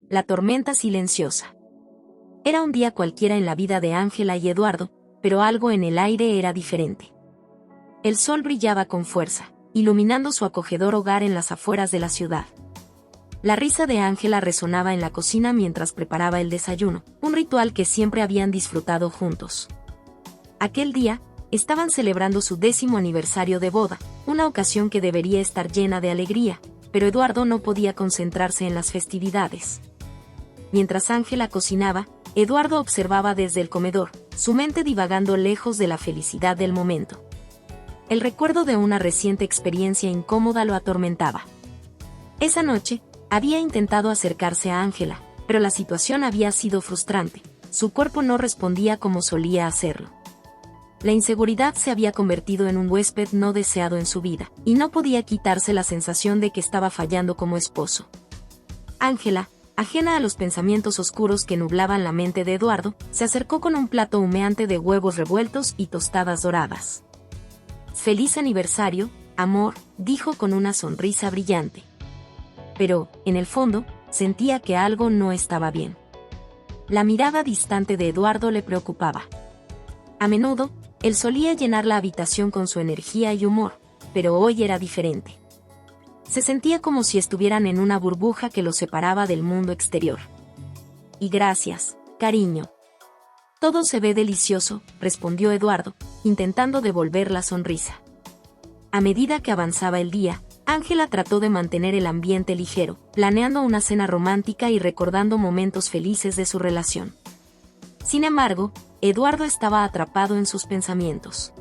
La tormenta silenciosa. Era un día cualquiera en la vida de Ángela y Eduardo, pero algo en el aire era diferente. El sol brillaba con fuerza, iluminando su acogedor hogar en las afueras de la ciudad. La risa de Ángela resonaba en la cocina mientras preparaba el desayuno, un ritual que siempre habían disfrutado juntos. Aquel día, estaban celebrando su 10º aniversario de boda, una ocasión que debería estar llena de alegría, pero Eduardo no podía concentrarse en las festividades. Mientras Ángela cocinaba, Eduardo observaba desde el comedor, su mente divagando lejos de la felicidad del momento. El recuerdo de una reciente experiencia incómoda lo atormentaba. Esa noche, había intentado acercarse a Ángela, pero la situación había sido frustrante. Su cuerpo no respondía como solía hacerlo. La inseguridad se había convertido en un huésped no deseado en su vida, y no podía quitarse la sensación de que estaba fallando como esposo. Ángela, ajena a los pensamientos oscuros que nublaban la mente de Eduardo, se acercó con un plato humeante de huevos revueltos y tostadas doradas. «Feliz aniversario, amor», dijo con una sonrisa brillante. Pero, en el fondo, sentía que algo no estaba bien. La mirada distante de Eduardo le preocupaba. A menudo, él solía llenar la habitación con su energía y humor, pero hoy era diferente. Se sentía como si estuvieran en una burbuja que los separaba del mundo exterior. «Y gracias, cariño. Todo se ve delicioso», respondió Eduardo, intentando devolver la sonrisa. A medida que avanzaba el día, Ángela trató de mantener el ambiente ligero, planeando una cena romántica y recordando momentos felices de su relación. Sin embargo, Eduardo estaba atrapado en sus pensamientos.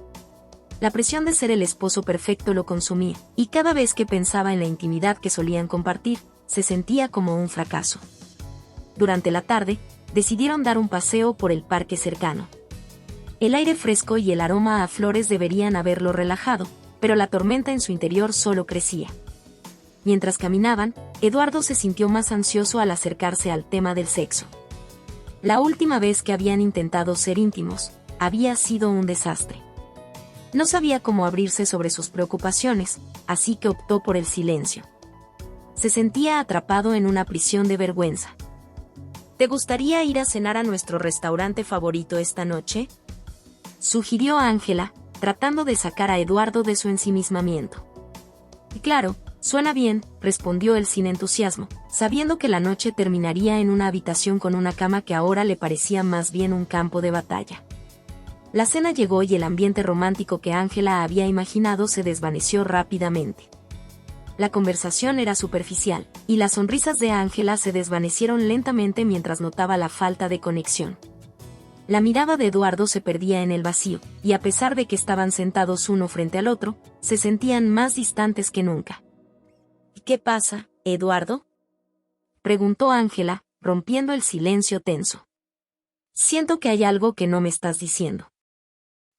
La presión de ser el esposo perfecto lo consumía, y cada vez que pensaba en la intimidad que solían compartir, se sentía como un fracaso. Durante la tarde, decidieron dar un paseo por el parque cercano. El aire fresco y el aroma a flores deberían haberlo relajado, pero la tormenta en su interior solo crecía. Mientras caminaban, Eduardo se sintió más ansioso al acercarse al tema del sexo. La última vez que habían intentado ser íntimos, había sido un desastre. No sabía cómo abrirse sobre sus preocupaciones, así que optó por el silencio. Se sentía atrapado en una prisión de vergüenza. «¿Te gustaría ir a cenar a nuestro restaurante favorito esta noche?», sugirió Ángela, tratando de sacar a Eduardo de su ensimismamiento. «Claro, suena bien», respondió él sin entusiasmo, sabiendo que la noche terminaría en una habitación con una cama que ahora le parecía más bien un campo de batalla. La cena llegó y el ambiente romántico que Ángela había imaginado se desvaneció rápidamente. La conversación era superficial, y las sonrisas de Ángela se desvanecieron lentamente mientras notaba la falta de conexión. La mirada de Eduardo se perdía en el vacío, y a pesar de que estaban sentados uno frente al otro, se sentían más distantes que nunca. «¿Qué pasa, Eduardo?», preguntó Ángela, rompiendo el silencio tenso. «Siento que hay algo que no me estás diciendo».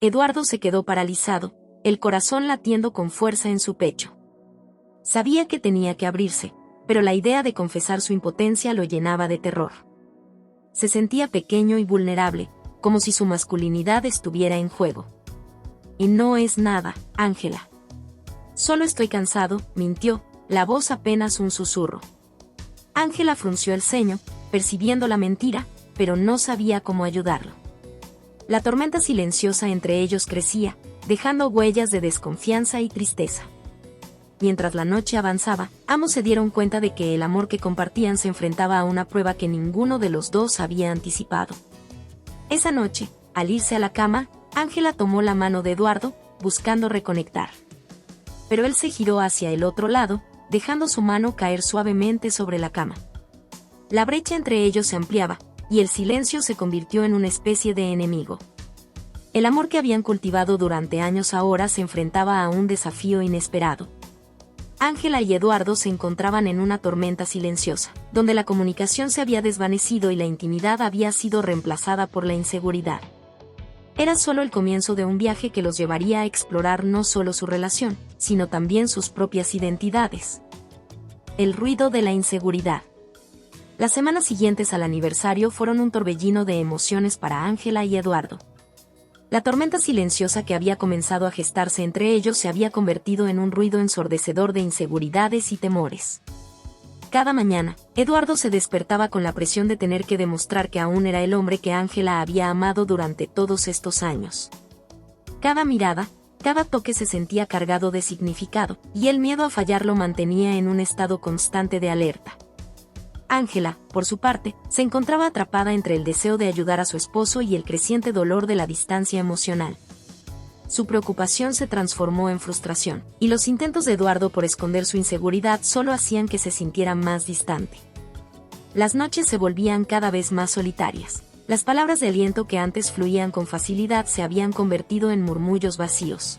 Eduardo se quedó paralizado, el corazón latiendo con fuerza en su pecho. Sabía que tenía que abrirse, pero la idea de confesar su impotencia lo llenaba de terror. Se sentía pequeño y vulnerable, como si su masculinidad estuviera en juego. «Y no es nada, Ángela. Solo estoy cansado», mintió, la voz apenas un susurro. Ángela frunció el ceño, percibiendo la mentira, pero no sabía cómo ayudarlo. La tormenta silenciosa entre ellos crecía, dejando huellas de desconfianza y tristeza. Mientras la noche avanzaba, ambos se dieron cuenta de que el amor que compartían se enfrentaba a una prueba que ninguno de los dos había anticipado. Esa noche, al irse a la cama, Ángela tomó la mano de Eduardo, buscando reconectar. Pero él se giró hacia el otro lado, dejando su mano caer suavemente sobre la cama. La brecha entre ellos se ampliaba, y el silencio se convirtió en una especie de enemigo. El amor que habían cultivado durante años ahora se enfrentaba a un desafío inesperado. Ángela y Eduardo se encontraban en una tormenta silenciosa, donde la comunicación se había desvanecido y la intimidad había sido reemplazada por la inseguridad. Era solo el comienzo de un viaje que los llevaría a explorar no solo su relación, sino también sus propias identidades. El ruido de la inseguridad. Las semanas siguientes al aniversario fueron un torbellino de emociones para Ángela y Eduardo. La tormenta silenciosa que había comenzado a gestarse entre ellos se había convertido en un ruido ensordecedor de inseguridades y temores. Cada mañana, Eduardo se despertaba con la presión de tener que demostrar que aún era el hombre que Ángela había amado durante todos estos años. Cada mirada, cada toque se sentía cargado de significado, y el miedo a fallar lo mantenía en un estado constante de alerta. Ángela, por su parte, se encontraba atrapada entre el deseo de ayudar a su esposo y el creciente dolor de la distancia emocional. Su preocupación se transformó en frustración, y los intentos de Eduardo por esconder su inseguridad solo hacían que se sintiera más distante. Las noches se volvían cada vez más solitarias. Las palabras de aliento que antes fluían con facilidad se habían convertido en murmullos vacíos.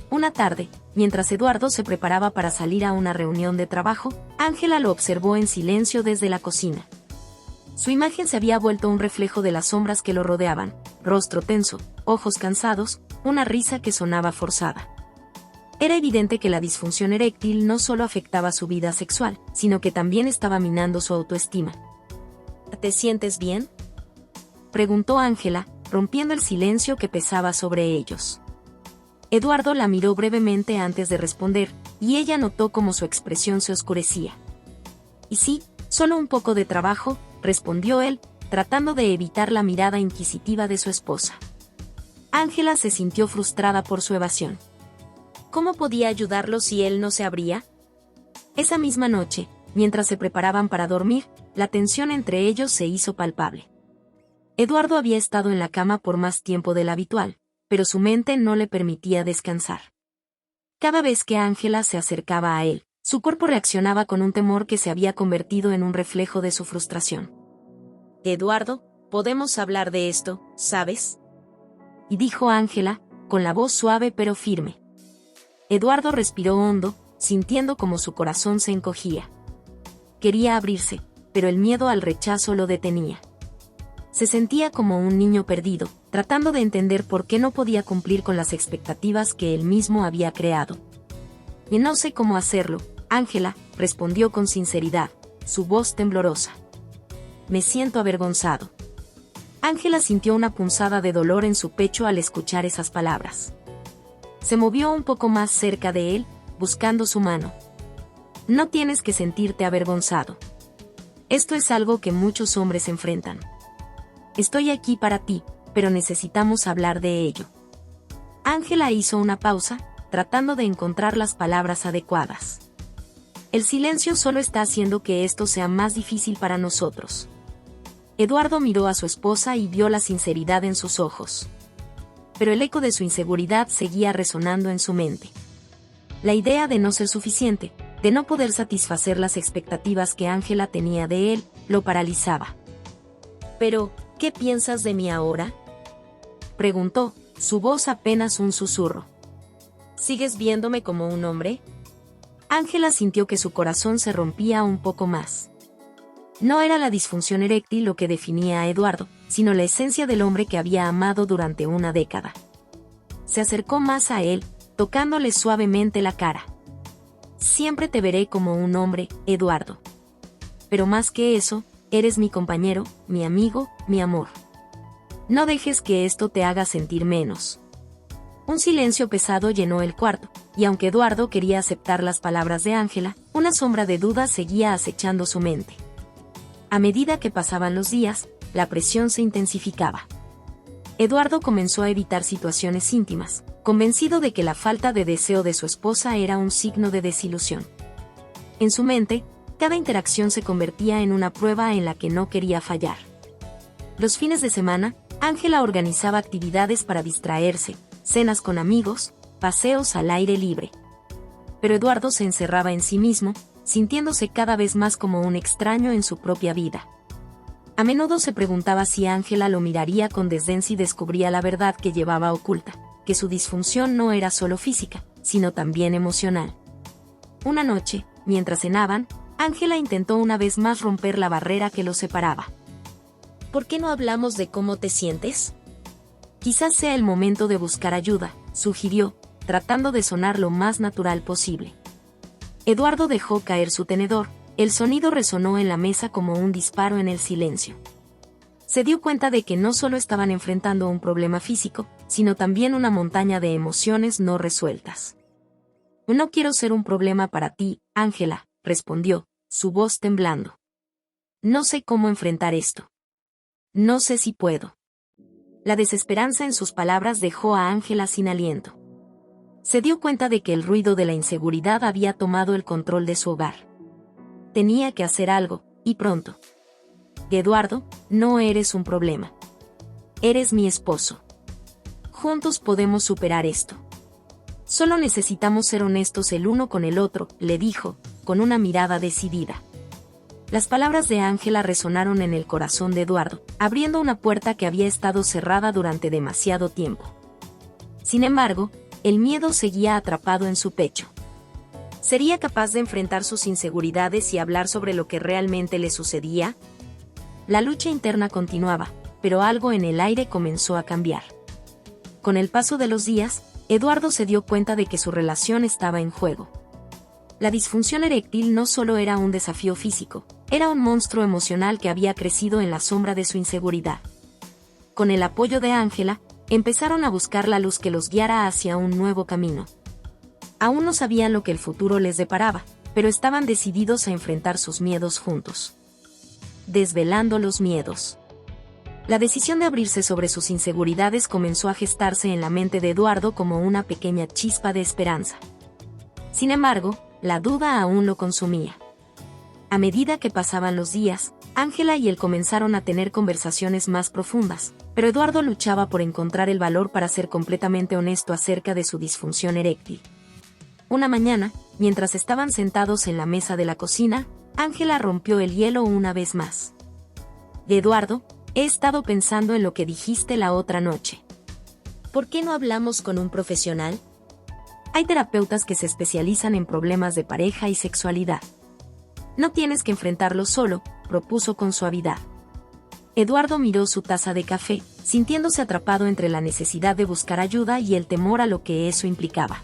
Una tarde, mientras Eduardo se preparaba para salir a una reunión de trabajo, Ángela lo observó en silencio desde la cocina. Su imagen se había vuelto un reflejo de las sombras que lo rodeaban, rostro tenso, ojos cansados, una risa que sonaba forzada. Era evidente que la disfunción eréctil no solo afectaba su vida sexual, sino que también estaba minando su autoestima. ¿Te sientes bien?, preguntó Ángela, rompiendo el silencio que pesaba sobre ellos. Eduardo la miró brevemente antes de responder, y ella notó cómo su expresión se oscurecía. Y sí, solo un poco de trabajo, respondió él, tratando de evitar la mirada inquisitiva de su esposa. Ángela se sintió frustrada por su evasión. ¿Cómo podía ayudarlo si él no se abría? Esa misma noche, mientras se preparaban para dormir, la tensión entre ellos se hizo palpable. Eduardo había estado en la cama por más tiempo del habitual, pero su mente no le permitía descansar. Cada vez que Ángela se acercaba a él, su cuerpo reaccionaba con un temor que se había convertido en un reflejo de su frustración. «Eduardo, podemos hablar de esto, ¿sabes?», y dijo Ángela, con la voz suave pero firme. Eduardo respiró hondo, sintiendo como su corazón se encogía. Quería abrirse, pero el miedo al rechazo lo detenía. Se sentía como un niño perdido, tratando de entender por qué no podía cumplir con las expectativas que él mismo había creado. «Y no sé cómo hacerlo», Ángela respondió con sinceridad, su voz temblorosa. «Me siento avergonzado». Ángela sintió una punzada de dolor en su pecho al escuchar esas palabras. Se movió un poco más cerca de él, buscando su mano. «No tienes que sentirte avergonzado. Esto es algo que muchos hombres enfrentan. Estoy aquí para ti, pero necesitamos hablar de ello». Ángela hizo una pausa, tratando de encontrar las palabras adecuadas. «El silencio solo está haciendo que esto sea más difícil para nosotros». Eduardo miró a su esposa y vio la sinceridad en sus ojos. Pero el eco de su inseguridad seguía resonando en su mente. La idea de no ser suficiente, de no poder satisfacer las expectativas que Ángela tenía de él, lo paralizaba. «Pero, ¿qué piensas de mí ahora?», preguntó, su voz apenas un susurro. «¿Sigues viéndome como un hombre?». Ángela sintió que su corazón se rompía un poco más. No era la disfunción eréctil lo que definía a Eduardo, sino la esencia del hombre que había amado durante una década. Se acercó más a él, tocándole suavemente la cara. «Siempre te veré como un hombre, Eduardo. Pero más que eso, eres mi compañero, mi amigo, mi amor. No dejes que esto te haga sentir menos». Un silencio pesado llenó el cuarto, y aunque Eduardo quería aceptar las palabras de Ángela, una sombra de duda seguía acechando su mente. A medida que pasaban los días, la presión se intensificaba. Eduardo comenzó a evitar situaciones íntimas, convencido de que la falta de deseo de su esposa era un signo de desilusión. En su mente, cada interacción se convertía en una prueba en la que no quería fallar. Los fines de semana, Ángela organizaba actividades para distraerse, cenas con amigos, paseos al aire libre. Pero Eduardo se encerraba en sí mismo, sintiéndose cada vez más como un extraño en su propia vida. A menudo se preguntaba si Ángela lo miraría con desdén si descubría la verdad que llevaba oculta, que su disfunción no era solo física, sino también emocional. Una noche, mientras cenaban, Ángela intentó una vez más romper la barrera que los separaba. «¿Por qué no hablamos de cómo te sientes?». «Quizás sea el momento de buscar ayuda», sugirió, tratando de sonar lo más natural posible. Eduardo dejó caer su tenedor, el sonido resonó en la mesa como un disparo en el silencio. Se dio cuenta de que no solo estaban enfrentando un problema físico, sino también una montaña de emociones no resueltas. «No quiero ser un problema para ti, Ángela», respondió, su voz temblando. No sé cómo enfrentar esto. No sé si puedo. La desesperanza en sus palabras dejó a Ángela sin aliento. Se dio cuenta de que el ruido de la inseguridad había tomado el control de su hogar. Tenía que hacer algo, y pronto. Eduardo, no eres un problema. Eres mi esposo. Juntos podemos superar esto. Solo necesitamos ser honestos el uno con el otro, le dijo, con una mirada decidida. Las palabras de Ángela resonaron en el corazón de Eduardo, abriendo una puerta que había estado cerrada durante demasiado tiempo. Sin embargo, el miedo seguía atrapado en su pecho. ¿Sería capaz de enfrentar sus inseguridades y hablar sobre lo que realmente le sucedía? La lucha interna continuaba, pero algo en el aire comenzó a cambiar. Con el paso de los días, Eduardo se dio cuenta de que su relación estaba en juego. La disfunción eréctil no solo era un desafío físico, era un monstruo emocional que había crecido en la sombra de su inseguridad. Con el apoyo de Ángela, empezaron a buscar la luz que los guiara hacia un nuevo camino. Aún no sabían lo que el futuro les deparaba, pero estaban decididos a enfrentar sus miedos juntos. Desvelando los miedos. La decisión de abrirse sobre sus inseguridades comenzó a gestarse en la mente de Eduardo como una pequeña chispa de esperanza. Sin embargo, la duda aún lo consumía. A medida que pasaban los días, Ángela y él comenzaron a tener conversaciones más profundas, pero Eduardo luchaba por encontrar el valor para ser completamente honesto acerca de su disfunción eréctil. Una mañana, mientras estaban sentados en la mesa de la cocina, Ángela rompió el hielo una vez más. Eduardo, he estado pensando en lo que dijiste la otra noche. ¿Por qué no hablamos con un profesional? Hay terapeutas que se especializan en problemas de pareja y sexualidad. No tienes que enfrentarlo solo, propuso con suavidad. Eduardo miró su taza de café, sintiéndose atrapado entre la necesidad de buscar ayuda y el temor a lo que eso implicaba.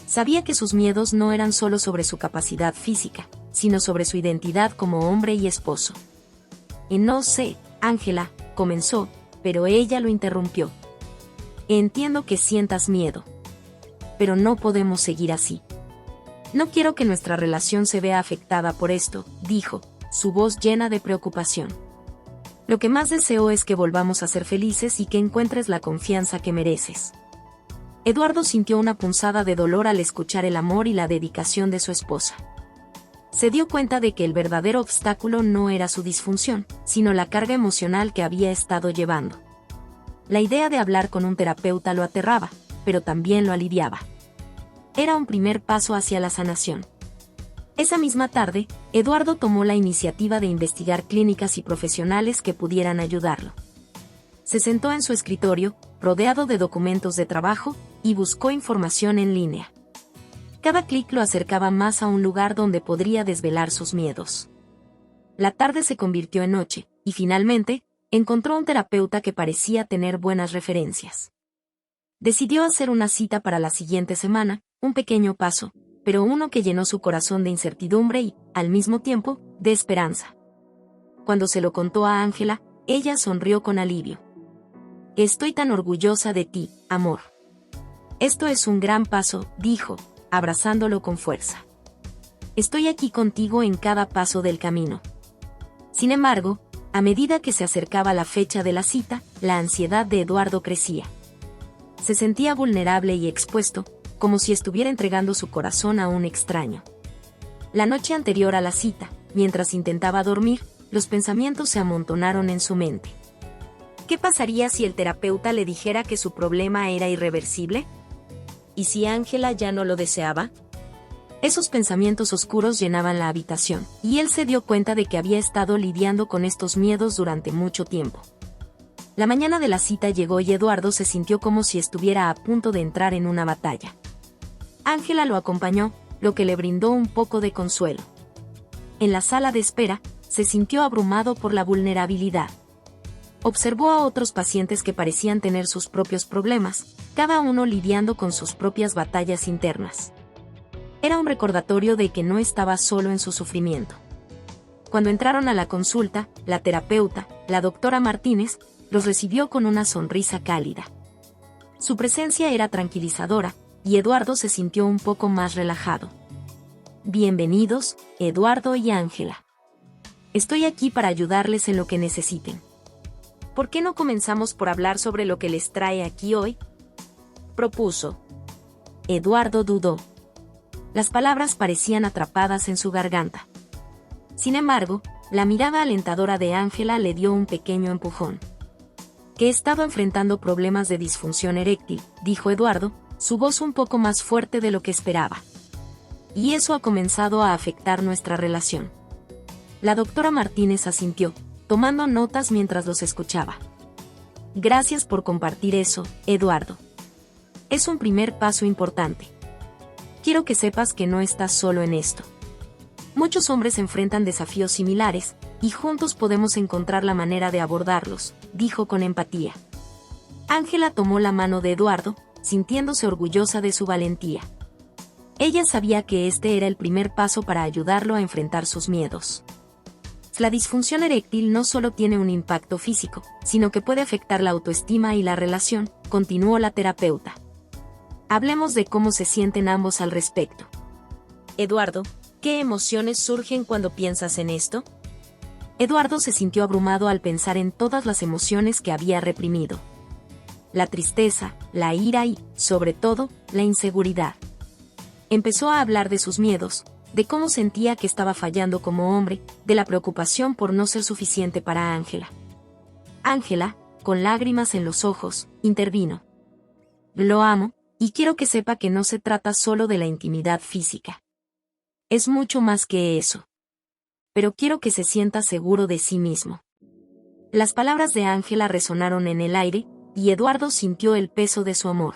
Sabía que sus miedos no eran solo sobre su capacidad física, sino sobre su identidad como hombre y esposo. Y no sé, Ángela, comenzó, pero ella lo interrumpió. Entiendo que sientas miedo. Pero no podemos seguir así. No quiero que nuestra relación se vea afectada por esto, dijo, su voz llena de preocupación. Lo que más deseo es que volvamos a ser felices y que encuentres la confianza que mereces. Eduardo sintió una punzada de dolor al escuchar el amor y la dedicación de su esposa. Se dio cuenta de que el verdadero obstáculo no era su disfunción, sino la carga emocional que había estado llevando. La idea de hablar con un terapeuta lo aterraba, pero también lo aliviaba. Era un primer paso hacia la sanación. Esa misma tarde, Eduardo tomó la iniciativa de investigar clínicas y profesionales que pudieran ayudarlo. Se sentó en su escritorio, rodeado de documentos de trabajo, y buscó información en línea. Cada clic lo acercaba más a un lugar donde podría desvelar sus miedos. La tarde se convirtió en noche, y finalmente, encontró un terapeuta que parecía tener buenas referencias. Decidió hacer una cita para la siguiente semana, un pequeño paso, pero uno que llenó su corazón de incertidumbre y, al mismo tiempo, de esperanza. Cuando se lo contó a Ángela, ella sonrió con alivio. Estoy tan orgullosa de ti, amor. Esto es un gran paso, dijo, abrazándolo con fuerza. Estoy aquí contigo en cada paso del camino. Sin embargo, a medida que se acercaba la fecha de la cita, la ansiedad de Eduardo crecía. Se sentía vulnerable y expuesto, como si estuviera entregando su corazón a un extraño. La noche anterior a la cita, mientras intentaba dormir, los pensamientos se amontonaron en su mente. ¿Qué pasaría si el terapeuta le dijera que su problema era irreversible? ¿Y si Ángela ya no lo deseaba? Esos pensamientos oscuros llenaban la habitación, y él se dio cuenta de que había estado lidiando con estos miedos durante mucho tiempo. La mañana de la cita llegó y Eduardo se sintió como si estuviera a punto de entrar en una batalla. Ángela lo acompañó, lo que le brindó un poco de consuelo. En la sala de espera, se sintió abrumado por la vulnerabilidad. Observó a otros pacientes que parecían tener sus propios problemas, cada uno lidiando con sus propias batallas internas. Era un recordatorio de que no estaba solo en su sufrimiento. Cuando entraron a la consulta, la terapeuta, la doctora Martínez, los recibió con una sonrisa cálida. Su presencia era tranquilizadora, y Eduardo se sintió un poco más relajado. Bienvenidos, Eduardo y Ángela. Estoy aquí para ayudarles en lo que necesiten. ¿Por qué no comenzamos por hablar sobre lo que les trae aquí hoy?, propuso. Eduardo dudó. Las palabras parecían atrapadas en su garganta. Sin embargo, la mirada alentadora de Ángela le dio un pequeño empujón. Que he estado enfrentando problemas de disfunción eréctil, dijo Eduardo, su voz un poco más fuerte de lo que esperaba. Y eso ha comenzado a afectar nuestra relación. La doctora Martínez asintió, tomando notas mientras los escuchaba. Gracias por compartir eso, Eduardo. Es un primer paso importante. Quiero que sepas que no estás solo en esto. Muchos hombres enfrentan desafíos similares, y juntos podemos encontrar la manera de abordarlos, dijo con empatía. Ángela tomó la mano de Eduardo, sintiéndose orgullosa de su valentía. Ella sabía que este era el primer paso para ayudarlo a enfrentar sus miedos. La disfunción eréctil no solo tiene un impacto físico, sino que puede afectar la autoestima y la relación, continuó la terapeuta. Hablemos de cómo se sienten ambos al respecto. Eduardo, ¿qué emociones surgen cuando piensas en esto? Eduardo se sintió abrumado al pensar en todas las emociones que había reprimido. La tristeza, la ira y, sobre todo, la inseguridad. Empezó a hablar de sus miedos, de cómo sentía que estaba fallando como hombre, de la preocupación por no ser suficiente para Ángela. Ángela, con lágrimas en los ojos, intervino. Lo amo, y quiero que sepa que no se trata solo de la intimidad física. Es mucho más que eso. Pero quiero que se sienta seguro de sí mismo. Las palabras de Ángela resonaron en el aire, y Eduardo sintió el peso de su amor.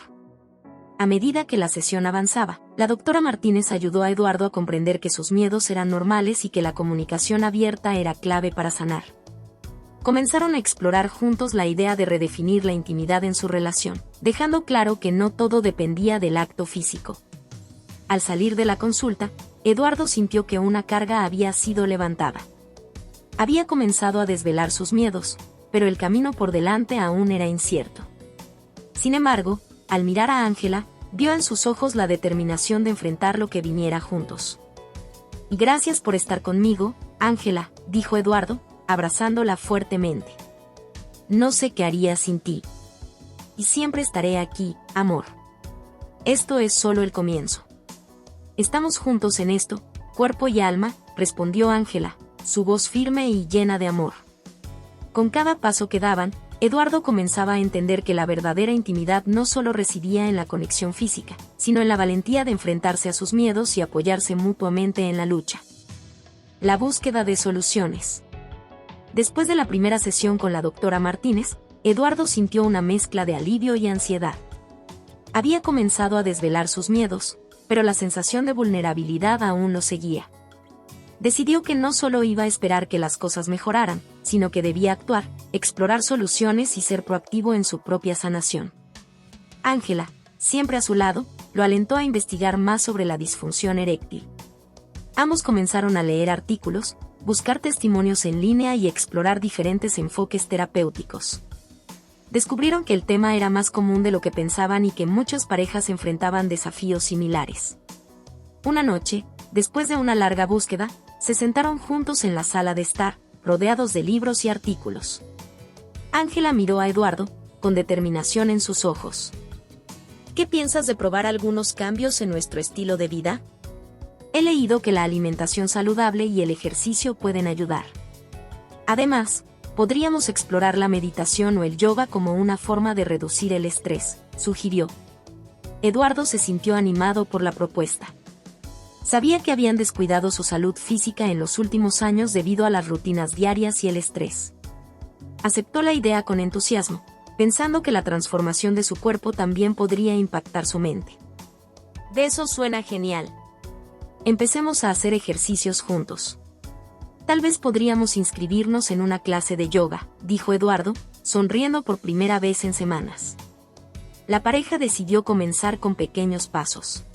A medida que la sesión avanzaba, la doctora Martínez ayudó a Eduardo a comprender que sus miedos eran normales y que la comunicación abierta era clave para sanar. Comenzaron a explorar juntos la idea de redefinir la intimidad en su relación, dejando claro que no todo dependía del acto físico. Al salir de la consulta, Eduardo sintió que una carga había sido levantada. Había comenzado a desvelar sus miedos, pero el camino por delante aún era incierto. Sin embargo, al mirar a Ángela, vio en sus ojos la determinación de enfrentar lo que viniera juntos. Gracias por estar conmigo, Ángela, dijo Eduardo, abrazándola fuertemente. No sé qué haría sin ti. Y siempre estaré aquí, amor. Esto es solo el comienzo. Estamos juntos en esto, cuerpo y alma, respondió Ángela, su voz firme y llena de amor. Con cada paso que daban, Eduardo comenzaba a entender que la verdadera intimidad no solo residía en la conexión física, sino en la valentía de enfrentarse a sus miedos y apoyarse mutuamente en la lucha. La búsqueda de soluciones. Después de la primera sesión con la doctora Martínez, Eduardo sintió una mezcla de alivio y ansiedad. Había comenzado a desvelar sus miedos, pero la sensación de vulnerabilidad aún lo seguía. Decidió que no solo iba a esperar que las cosas mejoraran, sino que debía actuar, explorar soluciones y ser proactivo en su propia sanación. Ángela, siempre a su lado, lo alentó a investigar más sobre la disfunción eréctil. Ambos comenzaron a leer artículos, buscar testimonios en línea y explorar diferentes enfoques terapéuticos. Descubrieron que el tema era más común de lo que pensaban y que muchas parejas enfrentaban desafíos similares. Una noche, después de una larga búsqueda, se sentaron juntos en la sala de estar, rodeados de libros y artículos. Ángela miró a Eduardo, con determinación en sus ojos. ¿Qué piensas de probar algunos cambios en nuestro estilo de vida? He leído que la alimentación saludable y el ejercicio pueden ayudar. Además, podríamos explorar la meditación o el yoga como una forma de reducir el estrés, sugirió. Eduardo se sintió animado por la propuesta. Sabía que habían descuidado su salud física en los últimos años debido a las rutinas diarias y el estrés. Aceptó la idea con entusiasmo, pensando que la transformación de su cuerpo también podría impactar su mente. De eso suena genial. Empecemos a hacer ejercicios juntos. Tal vez podríamos inscribirnos en una clase de yoga, dijo Eduardo, sonriendo por primera vez en semanas. La pareja decidió comenzar con pequeños pasos.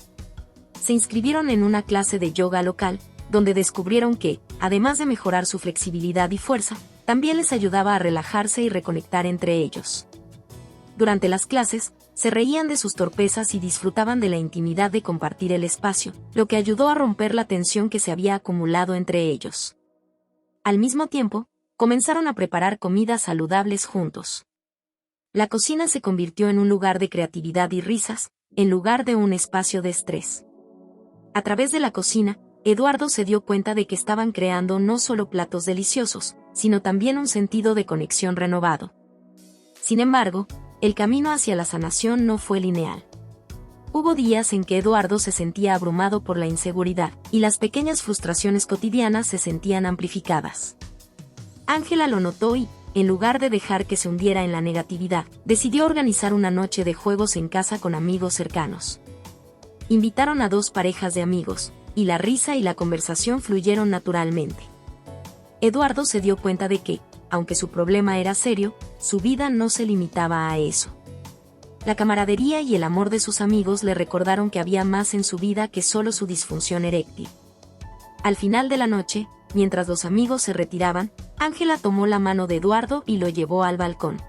Se inscribieron en una clase de yoga local, donde descubrieron que, además de mejorar su flexibilidad y fuerza, también les ayudaba a relajarse y reconectar entre ellos. Durante las clases, Se reían de sus torpezas y disfrutaban de la intimidad de compartir el espacio, lo que ayudó a romper la tensión que se había acumulado entre ellos. Al mismo tiempo, comenzaron a preparar comidas saludables juntos. La cocina se convirtió en un lugar de creatividad y risas, en lugar de un espacio de estrés. A través de la cocina, Eduardo se dio cuenta de que estaban creando no solo platos deliciosos, sino también un sentido de conexión renovado. Sin embargo, el camino hacia la sanación no fue lineal. Hubo días en que Eduardo se sentía abrumado por la inseguridad, y las pequeñas frustraciones cotidianas se sentían amplificadas. Ángela lo notó y, en lugar de dejar que se hundiera en la negatividad, decidió organizar una noche de juegos en casa con amigos cercanos. Invitaron a 2 parejas de amigos, y la risa y la conversación fluyeron naturalmente. Eduardo se dio cuenta de que, aunque su problema era serio, su vida no se limitaba a eso. La camaradería y el amor de sus amigos le recordaron que había más en su vida que solo su disfunción eréctil. Al final de la noche, mientras los amigos se retiraban, Ángela tomó la mano de Eduardo y lo llevó al balcón.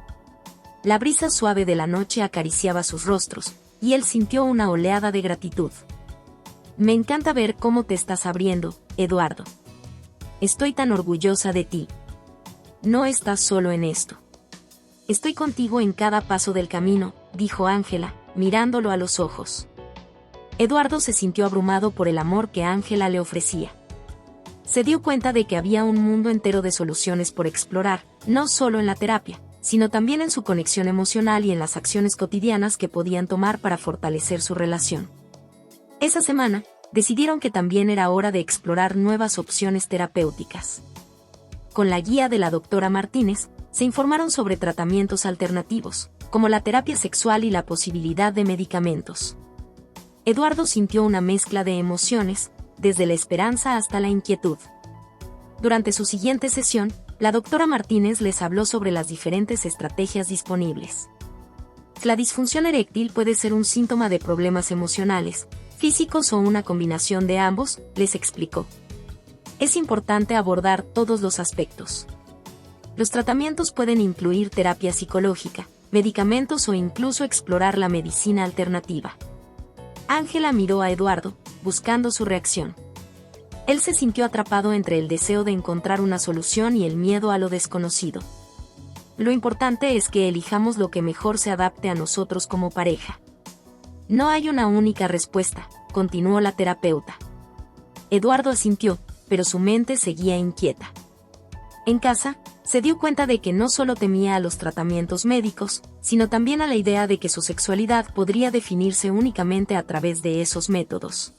La brisa suave de la noche acariciaba sus rostros, y él sintió una oleada de gratitud. Me encanta ver cómo te estás abriendo, Eduardo. Estoy tan orgullosa de ti. No estás solo en esto. Estoy contigo en cada paso del camino, dijo Ángela, mirándolo a los ojos. Eduardo se sintió abrumado por el amor que Ángela le ofrecía. Se dio cuenta de que había un mundo entero de soluciones por explorar, no solo en la terapia, sino también en su conexión emocional y en las acciones cotidianas que podían tomar para fortalecer su relación. Esa semana, decidieron que también era hora de explorar nuevas opciones terapéuticas. Con la guía de la doctora Martínez, se informaron sobre tratamientos alternativos, como la terapia sexual y la posibilidad de medicamentos. Eduardo sintió una mezcla de emociones, desde la esperanza hasta la inquietud. Durante su siguiente sesión, la doctora Martínez les habló sobre las diferentes estrategias disponibles. La disfunción eréctil puede ser un síntoma de problemas emocionales, físicos o una combinación de ambos, les explicó. Es importante abordar todos los aspectos. Los tratamientos pueden incluir terapia psicológica, medicamentos o incluso explorar la medicina alternativa. Ángela miró a Eduardo, buscando su reacción. Él se sintió atrapado entre el deseo de encontrar una solución y el miedo a lo desconocido. Lo importante es que elijamos lo que mejor se adapte a nosotros como pareja. No hay una única respuesta, continuó la terapeuta. Eduardo asintió, pero su mente seguía inquieta. En casa, se dio cuenta de que no solo temía a los tratamientos médicos, sino también a la idea de que su sexualidad podría definirse únicamente a través de esos métodos.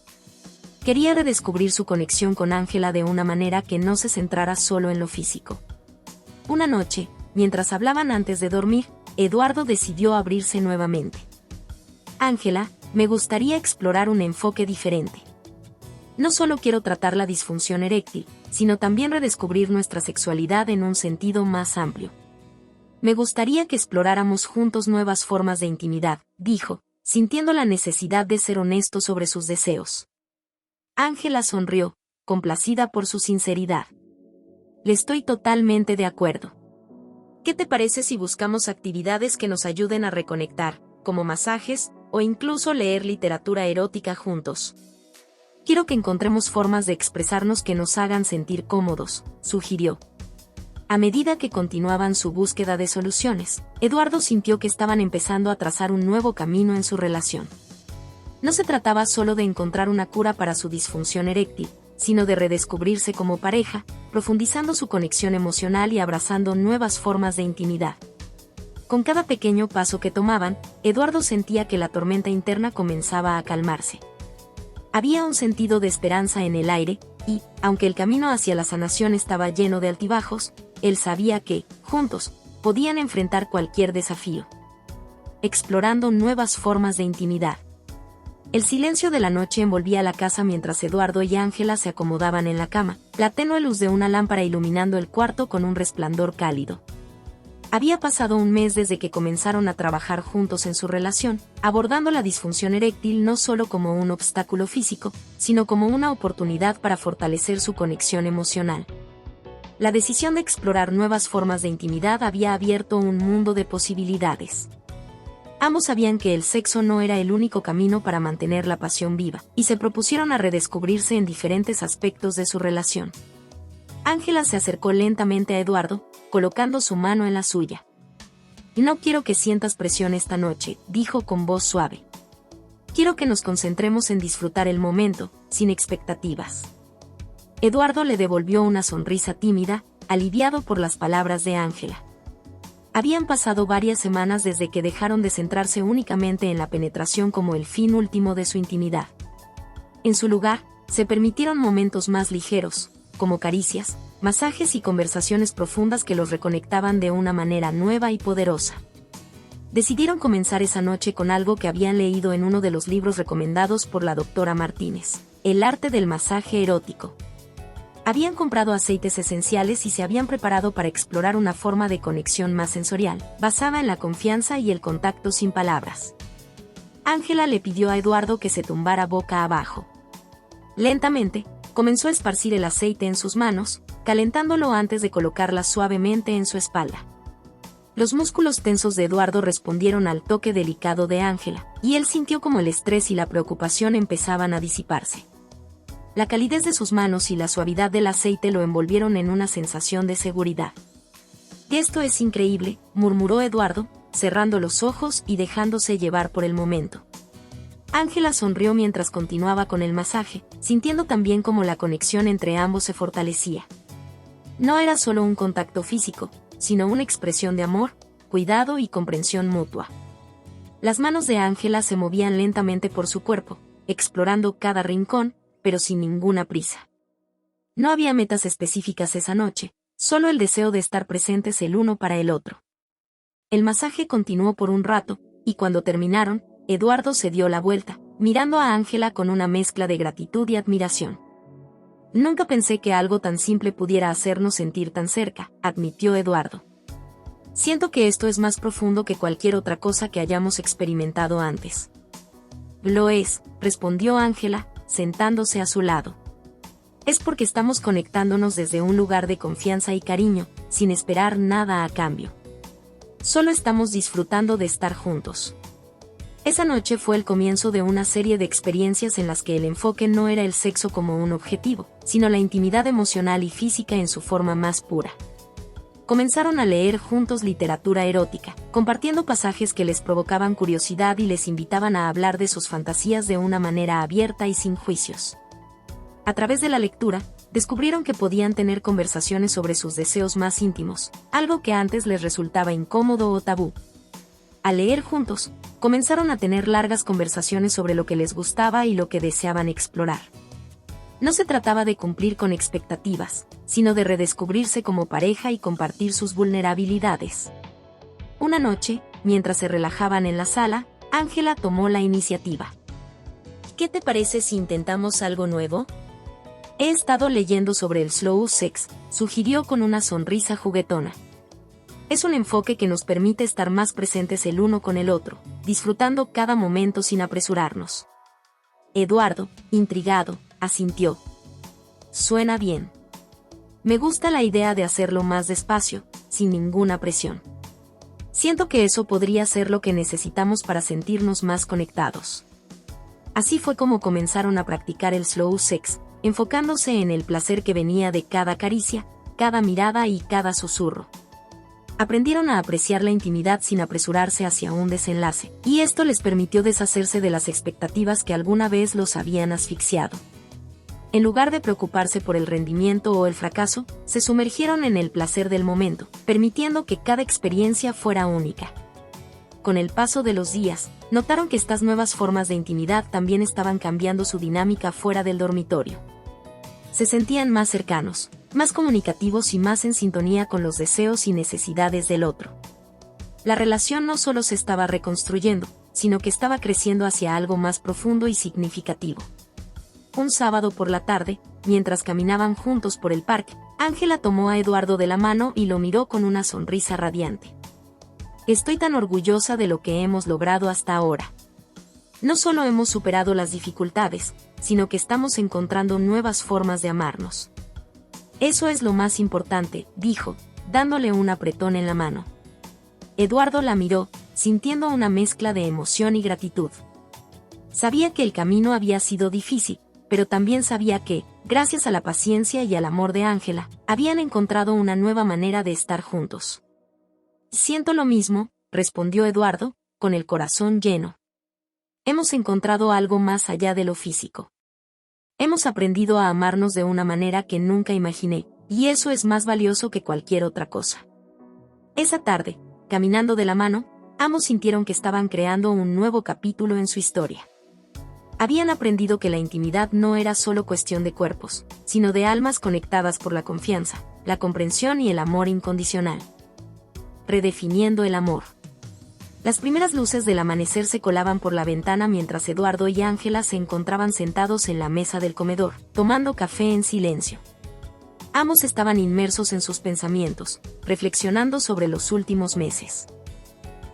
Quería redescubrir su conexión con Ángela de una manera que no se centrara solo en lo físico. Una noche, mientras hablaban antes de dormir, Eduardo decidió abrirse nuevamente. Ángela, me gustaría explorar un enfoque diferente. No solo quiero tratar la disfunción eréctil, sino también redescubrir nuestra sexualidad en un sentido más amplio. Me gustaría que exploráramos juntos nuevas formas de intimidad, dijo, sintiendo la necesidad de ser honesto sobre sus deseos. Ángela sonrió, complacida por su sinceridad. Le estoy totalmente de acuerdo. ¿Qué te parece si buscamos actividades que nos ayuden a reconectar, como masajes, o incluso leer literatura erótica juntos? Quiero que encontremos formas de expresarnos que nos hagan sentir cómodos, sugirió. A medida que continuaban su búsqueda de soluciones, Eduardo sintió que estaban empezando a trazar un nuevo camino en su relación. No se trataba solo de encontrar una cura para su disfunción eréctil, sino de redescubrirse como pareja, profundizando su conexión emocional y abrazando nuevas formas de intimidad. Con cada pequeño paso que tomaban, Eduardo sentía que la tormenta interna comenzaba a calmarse. Había un sentido de esperanza en el aire, y, aunque el camino hacia la sanación estaba lleno de altibajos, él sabía que, juntos, podían enfrentar cualquier desafío. Explorando nuevas formas de intimidad. El silencio de la noche envolvía la casa mientras Eduardo y Ángela se acomodaban en la cama, la tenue luz de una lámpara iluminando el cuarto con un resplandor cálido. Había pasado un mes desde que comenzaron a trabajar juntos en su relación, abordando la disfunción eréctil no solo como un obstáculo físico, sino como una oportunidad para fortalecer su conexión emocional. La decisión de explorar nuevas formas de intimidad había abierto un mundo de posibilidades. Ambos sabían que el sexo no era el único camino para mantener la pasión viva, y se propusieron a redescubrirse en diferentes aspectos de su relación. Ángela se acercó lentamente a Eduardo, colocando su mano en la suya. «No quiero que sientas presión esta noche», dijo con voz suave. «Quiero que nos concentremos en disfrutar el momento, sin expectativas». Eduardo le devolvió una sonrisa tímida, aliviado por las palabras de Ángela. Habían pasado varias semanas desde que dejaron de centrarse únicamente en la penetración como el fin último de su intimidad. En su lugar, se permitieron momentos más ligeros, como caricias, masajes y conversaciones profundas que los reconectaban de una manera nueva y poderosa. Decidieron comenzar esa noche con algo que habían leído en uno de los libros recomendados por la doctora Martínez, El arte del masaje erótico. Habían comprado aceites esenciales y se habían preparado para explorar una forma de conexión más sensorial, basada en la confianza y el contacto sin palabras. Ángela le pidió a Eduardo que se tumbara boca abajo. Lentamente, comenzó a esparcir el aceite en sus manos, calentándolo antes de colocarla suavemente en su espalda. Los músculos tensos de Eduardo respondieron al toque delicado de Ángela, y él sintió como el estrés y la preocupación empezaban a disiparse. La calidez de sus manos y la suavidad del aceite lo envolvieron en una sensación de seguridad. «Esto es increíble», murmuró Eduardo, cerrando los ojos y dejándose llevar por el momento. Ángela sonrió mientras continuaba con el masaje, sintiendo también cómo la conexión entre ambos se fortalecía. No era solo un contacto físico, sino una expresión de amor, cuidado y comprensión mutua. Las manos de Ángela se movían lentamente por su cuerpo, explorando cada rincón, pero sin ninguna prisa. No había metas específicas esa noche, solo el deseo de estar presentes el uno para el otro. El masaje continuó por un rato, y cuando terminaron, Eduardo se dio la vuelta, mirando a Ángela con una mezcla de gratitud y admiración. «Nunca pensé que algo tan simple pudiera hacernos sentir tan cerca», admitió Eduardo. «Siento que esto es más profundo que cualquier otra cosa que hayamos experimentado antes». «Lo es», respondió Ángela, sentándose a su lado. «Es porque estamos conectándonos desde un lugar de confianza y cariño, sin esperar nada a cambio. Solo estamos disfrutando de estar juntos». Esa noche fue el comienzo de una serie de experiencias en las que el enfoque no era el sexo como un objetivo, sino la intimidad emocional y física en su forma más pura. Comenzaron a leer juntos literatura erótica, compartiendo pasajes que les provocaban curiosidad y les invitaban a hablar de sus fantasías de una manera abierta y sin juicios. A través de la lectura, descubrieron que podían tener conversaciones sobre sus deseos más íntimos, algo que antes les resultaba incómodo o tabú. Al leer juntos, comenzaron a tener largas conversaciones sobre lo que les gustaba y lo que deseaban explorar. No se trataba de cumplir con expectativas, sino de redescubrirse como pareja y compartir sus vulnerabilidades. Una noche, mientras se relajaban en la sala, Ángela tomó la iniciativa. «¿Qué te parece si intentamos algo nuevo? He estado leyendo sobre el slow sex», sugirió con una sonrisa juguetona. «Es un enfoque que nos permite estar más presentes el uno con el otro, disfrutando cada momento sin apresurarnos». Eduardo, intrigado, asintió. «Suena bien. Me gusta la idea de hacerlo más despacio, sin ninguna presión. Siento que eso podría ser lo que necesitamos para sentirnos más conectados». Así fue como comenzaron a practicar el slow sex, enfocándose en el placer que venía de cada caricia, cada mirada y cada susurro. Aprendieron a apreciar la intimidad sin apresurarse hacia un desenlace, y esto les permitió deshacerse de las expectativas que alguna vez los habían asfixiado. En lugar de preocuparse por el rendimiento o el fracaso, se sumergieron en el placer del momento, permitiendo que cada experiencia fuera única. Con el paso de los días, notaron que estas nuevas formas de intimidad también estaban cambiando su dinámica fuera del dormitorio. Se sentían más cercanos, más comunicativos y más en sintonía con los deseos y necesidades del otro. La relación no solo se estaba reconstruyendo, sino que estaba creciendo hacia algo más profundo y significativo. Un sábado por la tarde, mientras caminaban juntos por el parque, Ángela tomó a Eduardo de la mano y lo miró con una sonrisa radiante. «Estoy tan orgullosa de lo que hemos logrado hasta ahora. No solo hemos superado las dificultades, sino que estamos encontrando nuevas formas de amarnos. Eso es lo más importante», dijo, dándole un apretón en la mano. Eduardo la miró, sintiendo una mezcla de emoción y gratitud. Sabía que el camino había sido difícil, pero también sabía que, gracias a la paciencia y al amor de Ángela, habían encontrado una nueva manera de estar juntos. Siento lo mismo, respondió Eduardo, con el corazón lleno. Hemos encontrado algo más allá de lo físico. Hemos aprendido a amarnos de una manera que nunca imaginé, y eso es más valioso que cualquier otra cosa. Esa tarde, caminando de la mano, ambos sintieron que estaban creando un nuevo capítulo en su historia. Habían aprendido que la intimidad no era solo cuestión de cuerpos, sino de almas conectadas por la confianza, la comprensión y el amor incondicional. Redefiniendo el amor. Las primeras luces del amanecer se colaban por la ventana mientras Eduardo y Ángela se encontraban sentados en la mesa del comedor, tomando café en silencio. Ambos estaban inmersos en sus pensamientos, reflexionando sobre los últimos meses.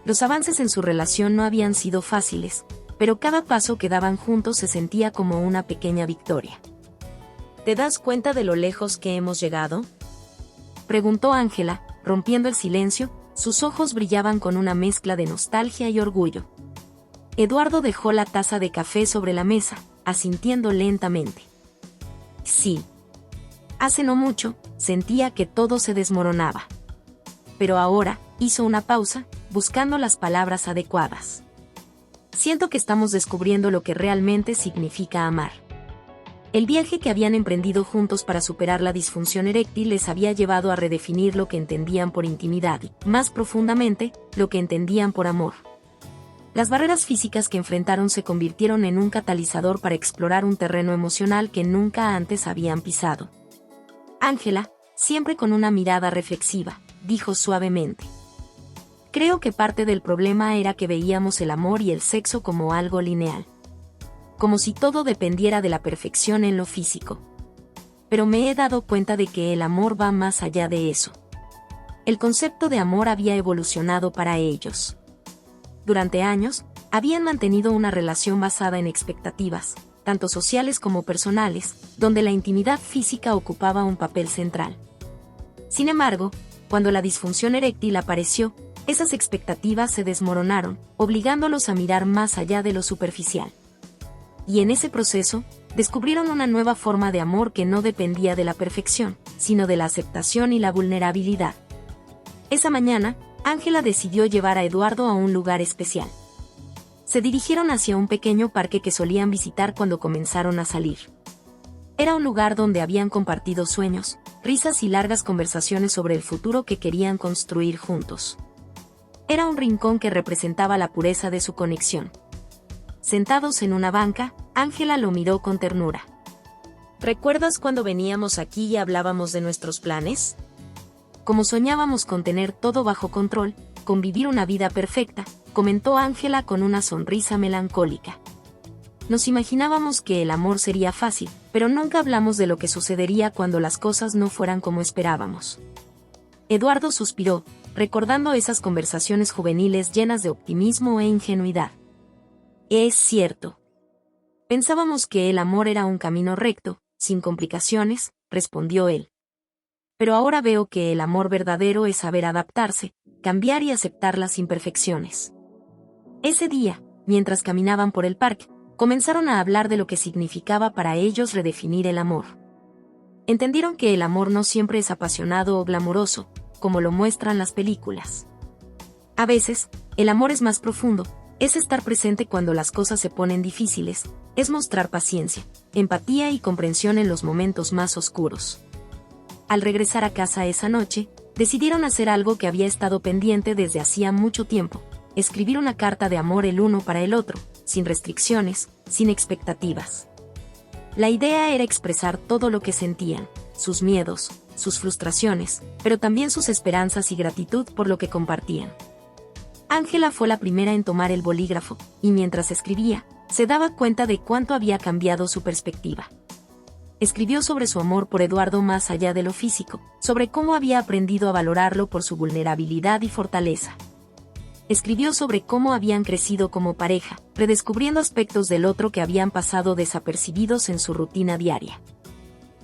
Los avances en su relación no habían sido fáciles, pero cada paso que daban juntos se sentía como una pequeña victoria. ¿Te das cuenta de lo lejos que hemos llegado?, preguntó Ángela, rompiendo el silencio. Sus ojos brillaban con una mezcla de nostalgia y orgullo. Eduardo dejó la taza de café sobre la mesa, asintiendo lentamente. Sí. Hace no mucho, sentía que todo se desmoronaba. Pero ahora, hizo una pausa, buscando las palabras adecuadas. Siento que estamos descubriendo lo que realmente significa amar. El viaje que habían emprendido juntos para superar la disfunción eréctil les había llevado a redefinir lo que entendían por intimidad y, más profundamente, lo que entendían por amor. Las barreras físicas que enfrentaron se convirtieron en un catalizador para explorar un terreno emocional que nunca antes habían pisado. Ángela, siempre con una mirada reflexiva, dijo suavemente. Creo que parte del problema era que veíamos el amor y el sexo como algo lineal. Como si todo dependiera de la perfección en lo físico. Pero me he dado cuenta de que el amor va más allá de eso. El concepto de amor había evolucionado para ellos. Durante años, habían mantenido una relación basada en expectativas, tanto sociales como personales, donde la intimidad física ocupaba un papel central. Sin embargo, cuando la disfunción eréctil apareció, esas expectativas se desmoronaron, obligándolos a mirar más allá de lo superficial. Y en ese proceso, descubrieron una nueva forma de amor que no dependía de la perfección, sino de la aceptación y la vulnerabilidad. Esa mañana, Ángela decidió llevar a Eduardo a un lugar especial. Se dirigieron hacia un pequeño parque que solían visitar cuando comenzaron a salir. Era un lugar donde habían compartido sueños, risas y largas conversaciones sobre el futuro que querían construir juntos. Era un rincón que representaba la pureza de su conexión. Sentados en una banca, Ángela lo miró con ternura. ¿Recuerdas cuando veníamos aquí y hablábamos de nuestros planes? Como soñábamos con tener todo bajo control, con vivir una vida perfecta, comentó Ángela con una sonrisa melancólica. Nos imaginábamos que el amor sería fácil, pero nunca hablamos de lo que sucedería cuando las cosas no fueran como esperábamos. Eduardo suspiró, recordando esas conversaciones juveniles llenas de optimismo e ingenuidad. Es cierto. Pensábamos que el amor era un camino recto, sin complicaciones, respondió él. Pero ahora veo que el amor verdadero es saber adaptarse, cambiar y aceptar las imperfecciones. Ese día, mientras caminaban por el parque, comenzaron a hablar de lo que significaba para ellos redefinir el amor. Entendieron que el amor no siempre es apasionado o glamuroso, como lo muestran las películas. A veces, el amor es más profundo. Es estar presente cuando las cosas se ponen difíciles, es mostrar paciencia, empatía y comprensión en los momentos más oscuros. Al regresar a casa esa noche, decidieron hacer algo que había estado pendiente desde hacía mucho tiempo, escribir una carta de amor el uno para el otro, sin restricciones, sin expectativas. La idea era expresar todo lo que sentían, sus miedos, sus frustraciones, pero también sus esperanzas y gratitud por lo que compartían. Ángela fue la primera en tomar el bolígrafo, y mientras escribía, se daba cuenta de cuánto había cambiado su perspectiva. Escribió sobre su amor por Eduardo más allá de lo físico, sobre cómo había aprendido a valorarlo por su vulnerabilidad y fortaleza. Escribió sobre cómo habían crecido como pareja, redescubriendo aspectos del otro que habían pasado desapercibidos en su rutina diaria.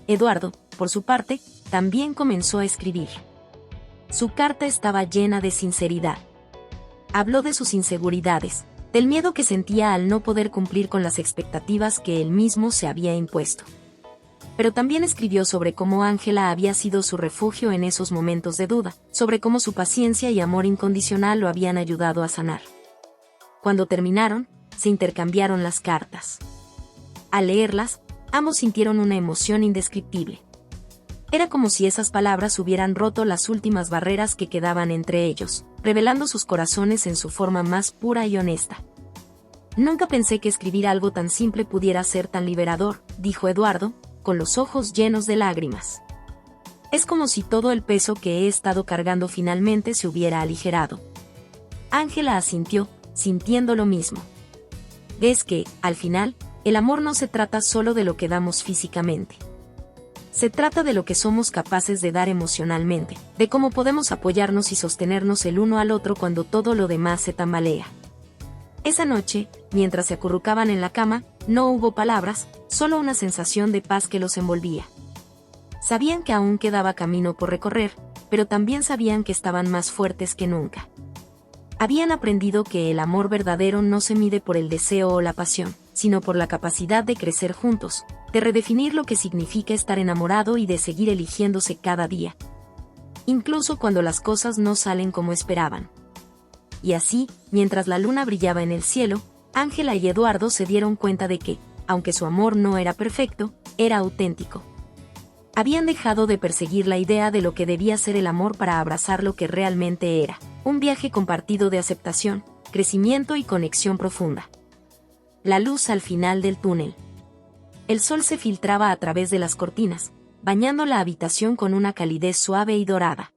Eduardo, por su parte, también comenzó a escribir. Su carta estaba llena de sinceridad. Habló de sus inseguridades, del miedo que sentía al no poder cumplir con las expectativas que él mismo se había impuesto. Pero también escribió sobre cómo Ángela había sido su refugio en esos momentos de duda, sobre cómo su paciencia y amor incondicional lo habían ayudado a sanar. Cuando terminaron, se intercambiaron las cartas. Al leerlas, ambos sintieron una emoción indescriptible. Era como si esas palabras hubieran roto las últimas barreras que quedaban entre ellos, revelando sus corazones en su forma más pura y honesta. Nunca pensé que escribir algo tan simple pudiera ser tan liberador, dijo Eduardo, con los ojos llenos de lágrimas. Es como si todo el peso que he estado cargando finalmente se hubiera aligerado. Ángela asintió, sintiendo lo mismo. Es que, al final, el amor no se trata solo de lo que damos físicamente. Se trata de lo que somos capaces de dar emocionalmente, de cómo podemos apoyarnos y sostenernos el uno al otro cuando todo lo demás se tambalea. Esa noche, mientras se acurrucaban en la cama, no hubo palabras, solo una sensación de paz que los envolvía. Sabían que aún quedaba camino por recorrer, pero también sabían que estaban más fuertes que nunca. Habían aprendido que el amor verdadero no se mide por el deseo o la pasión, sino por la capacidad de crecer juntos, de redefinir lo que significa estar enamorado y de seguir eligiéndose cada día. Incluso cuando las cosas no salen como esperaban. Y así, mientras la luna brillaba en el cielo, Ángela y Eduardo se dieron cuenta de que, aunque su amor no era perfecto, era auténtico. Habían dejado de perseguir la idea de lo que debía ser el amor para abrazar lo que realmente era, un viaje compartido de aceptación, crecimiento y conexión profunda. La luz al final del túnel. El sol se filtraba a través de las cortinas, bañando la habitación con una calidez suave y dorada.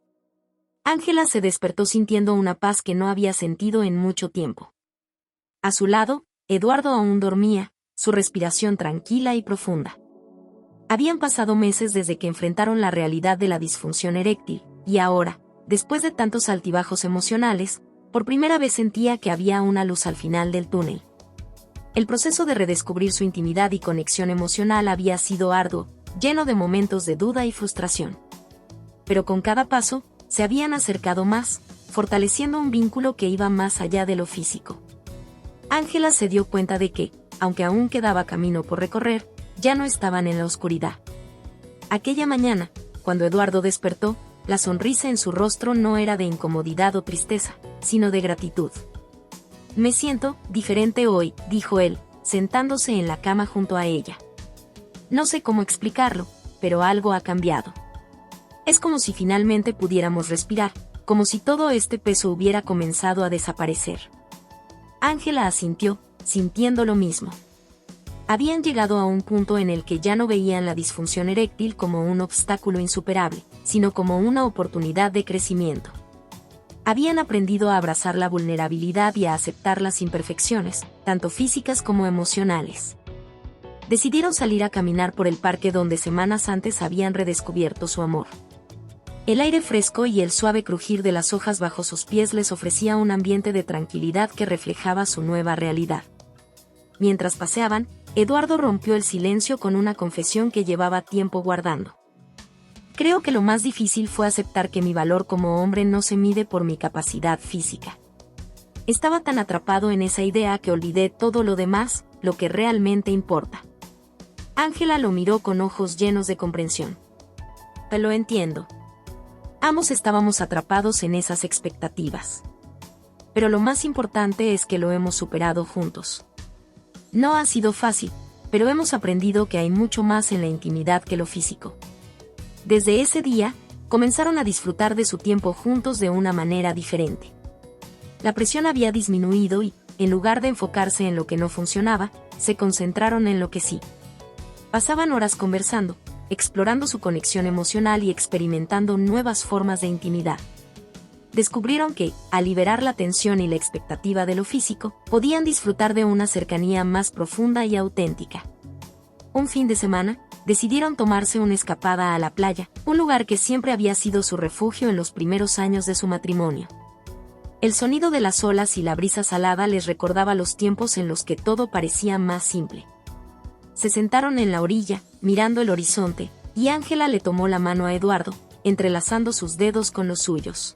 Ángela se despertó sintiendo una paz que no había sentido en mucho tiempo. A su lado, Eduardo aún dormía, su respiración tranquila y profunda. Habían pasado meses desde que enfrentaron la realidad de la disfunción eréctil, y ahora, después de tantos altibajos emocionales, por primera vez sentía que había una luz al final del túnel. El proceso de redescubrir su intimidad y conexión emocional había sido arduo, lleno de momentos de duda y frustración. Pero con cada paso, se habían acercado más, fortaleciendo un vínculo que iba más allá de lo físico. Ángela se dio cuenta de que, aunque aún quedaba camino por recorrer, ya no estaban en la oscuridad. Aquella mañana, cuando Eduardo despertó, la sonrisa en su rostro no era de incomodidad o tristeza, sino de gratitud. «Me siento diferente hoy», dijo él, sentándose en la cama junto a ella. «No sé cómo explicarlo, pero algo ha cambiado. Es como si finalmente pudiéramos respirar, como si todo este peso hubiera comenzado a desaparecer». Ángela asintió, sintiendo lo mismo. Habían llegado a un punto en el que ya no veían la disfunción eréctil como un obstáculo insuperable, sino como una oportunidad de crecimiento. Habían aprendido a abrazar la vulnerabilidad y a aceptar las imperfecciones, tanto físicas como emocionales. Decidieron salir a caminar por el parque donde semanas antes habían redescubierto su amor. El aire fresco y el suave crujir de las hojas bajo sus pies les ofrecía un ambiente de tranquilidad que reflejaba su nueva realidad. Mientras paseaban, Eduardo rompió el silencio con una confesión que llevaba tiempo guardando. «Creo que lo más difícil fue aceptar que mi valor como hombre no se mide por mi capacidad física. Estaba tan atrapado en esa idea que olvidé todo lo demás, lo que realmente importa». Ángela lo miró con ojos llenos de comprensión. «Te lo entiendo». Ambos estábamos atrapados en esas expectativas. Pero lo más importante es que lo hemos superado juntos. No ha sido fácil, pero hemos aprendido que hay mucho más en la intimidad que lo físico. Desde ese día, comenzaron a disfrutar de su tiempo juntos de una manera diferente. La presión había disminuido y, en lugar de enfocarse en lo que no funcionaba, se concentraron en lo que sí. Pasaban horas conversando, explorando su conexión emocional y experimentando nuevas formas de intimidad. Descubrieron que, al liberar la tensión y la expectativa de lo físico, podían disfrutar de una cercanía más profunda y auténtica. Un fin de semana, decidieron tomarse una escapada a la playa, un lugar que siempre había sido su refugio en los primeros años de su matrimonio. El sonido de las olas y la brisa salada les recordaba los tiempos en los que todo parecía más simple. Se sentaron en la orilla, mirando el horizonte, y Ángela le tomó la mano a Eduardo, entrelazando sus dedos con los suyos.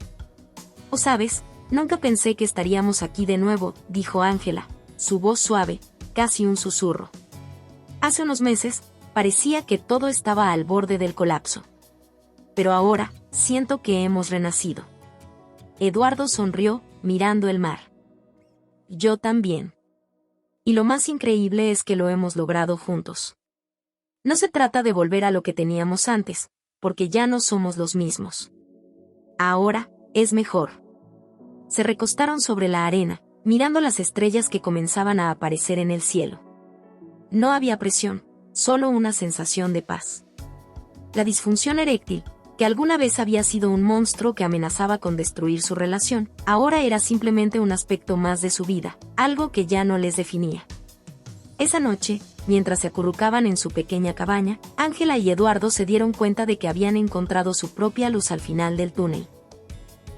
«¿O sabes? Nunca pensé que estaríamos aquí de nuevo, dijo Ángela, su voz suave, casi un susurro. Hace unos meses, parecía que todo estaba al borde del colapso. Pero ahora, siento que hemos renacido. Eduardo sonrió, mirando el mar. Yo también. Y lo más increíble es que lo hemos logrado juntos. No se trata de volver a lo que teníamos antes, porque ya no somos los mismos. Ahora, es mejor. Se recostaron sobre la arena, mirando las estrellas que comenzaban a aparecer en el cielo. No había presión, solo una sensación de paz. La disfunción eréctil, que alguna vez había sido un monstruo que amenazaba con destruir su relación, ahora era simplemente un aspecto más de su vida, algo que ya no les definía. Esa noche, mientras se acurrucaban en su pequeña cabaña, Ángela y Eduardo se dieron cuenta de que habían encontrado su propia luz al final del túnel.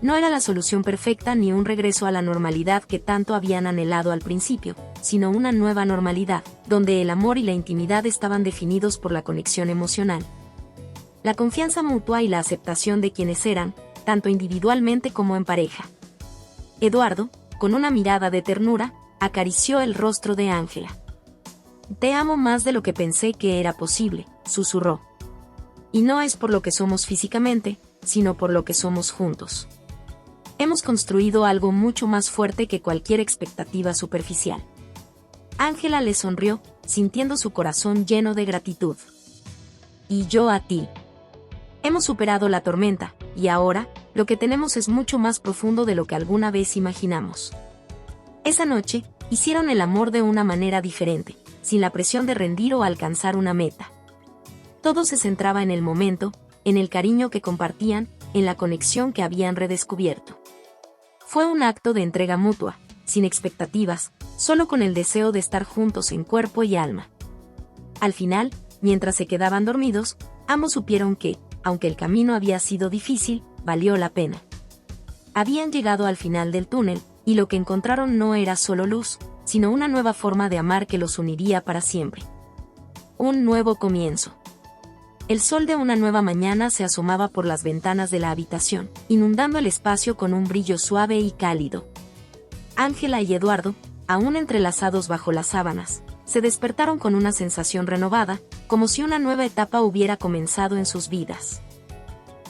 No era la solución perfecta ni un regreso a la normalidad que tanto habían anhelado al principio, sino una nueva normalidad, donde el amor y la intimidad estaban definidos por la conexión emocional, la confianza mutua y la aceptación de quienes eran, tanto individualmente como en pareja. Eduardo, con una mirada de ternura, acarició el rostro de Ángela. «Te amo más de lo que pensé que era posible», susurró. «Y no es por lo que somos físicamente, sino por lo que somos juntos. Hemos construido algo mucho más fuerte que cualquier expectativa superficial». Ángela le sonrió, sintiendo su corazón lleno de gratitud. «Y yo a ti. Hemos superado la tormenta, y ahora, lo que tenemos es mucho más profundo de lo que alguna vez imaginamos». Esa noche, hicieron el amor de una manera diferente, sin la presión de rendir o alcanzar una meta. Todo se centraba en el momento, en el cariño que compartían, en la conexión que habían redescubierto. Fue un acto de entrega mutua, sin expectativas, solo con el deseo de estar juntos en cuerpo y alma. Al final, mientras se quedaban dormidos, ambos supieron que, aunque el camino había sido difícil, valió la pena. Habían llegado al final del túnel, y lo que encontraron no era solo luz, sino una nueva forma de amar que los uniría para siempre. Un nuevo comienzo. El sol de una nueva mañana se asomaba por las ventanas de la habitación, inundando el espacio con un brillo suave y cálido. Ángela y Eduardo, aún entrelazados bajo las sábanas, se despertaron con una sensación renovada, como si una nueva etapa hubiera comenzado en sus vidas.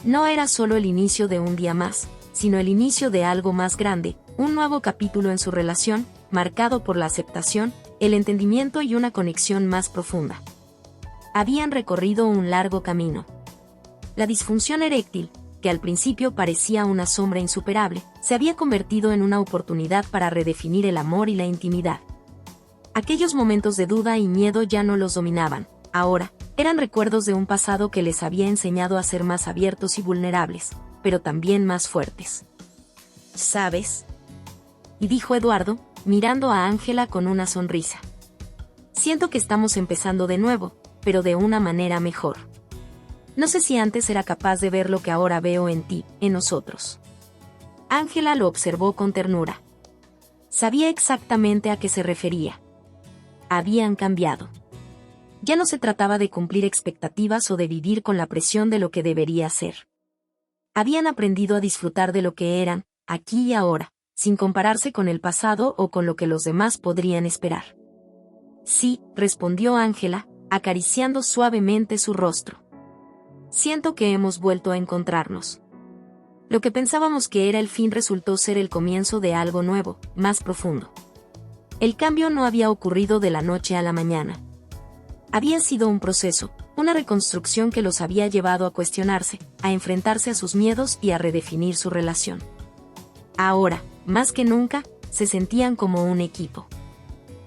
No era solo el inicio de un día más, sino el inicio de algo más grande, un nuevo capítulo en su relación, marcado por la aceptación, el entendimiento y una conexión más profunda. Habían recorrido un largo camino. La disfunción eréctil, que al principio parecía una sombra insuperable, se había convertido en una oportunidad para redefinir el amor y la intimidad. Aquellos momentos de duda y miedo ya no los dominaban, ahora, eran recuerdos de un pasado que les había enseñado a ser más abiertos y vulnerables, pero también más fuertes. ¿Sabes?, y dijo Eduardo, mirando a Ángela con una sonrisa. «Siento que estamos empezando de nuevo, pero de una manera mejor. No sé si antes era capaz de ver lo que ahora veo en ti, en nosotros». Ángela lo observó con ternura. Sabía exactamente a qué se refería. Habían cambiado. Ya no se trataba de cumplir expectativas o de vivir con la presión de lo que debería ser. Habían aprendido a disfrutar de lo que eran, aquí y ahora, sin compararse con el pasado o con lo que los demás podrían esperar. «Sí», respondió Ángela, acariciando suavemente su rostro. «Siento que hemos vuelto a encontrarnos. Lo que pensábamos que era el fin resultó ser el comienzo de algo nuevo, más profundo». El cambio no había ocurrido de la noche a la mañana. Había sido un proceso, una reconstrucción que los había llevado a cuestionarse, a enfrentarse a sus miedos y a redefinir su relación. Ahora, más que nunca, se sentían como un equipo.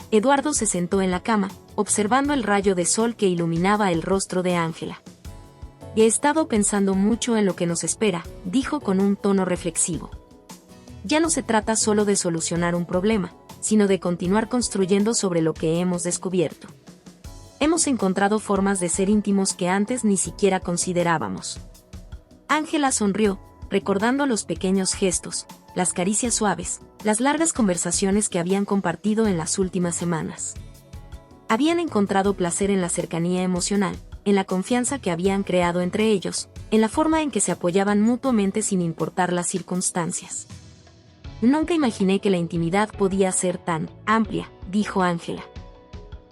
Eduardo se sentó en la cama, observando el rayo de sol que iluminaba el rostro de Ángela. «He estado pensando mucho en lo que nos espera», dijo con un tono reflexivo. «Ya no se trata solo de solucionar un problema, sino de continuar construyendo sobre lo que hemos descubierto. Hemos encontrado formas de ser íntimos que antes ni siquiera considerábamos». Ángela sonrió, recordando los pequeños gestos, las caricias suaves, las largas conversaciones que habían compartido en las últimas semanas. Habían encontrado placer en la cercanía emocional, en la confianza que habían creado entre ellos, en la forma en que se apoyaban mutuamente sin importar las circunstancias. Nunca imaginé que la intimidad podía ser tan amplia, dijo Ángela.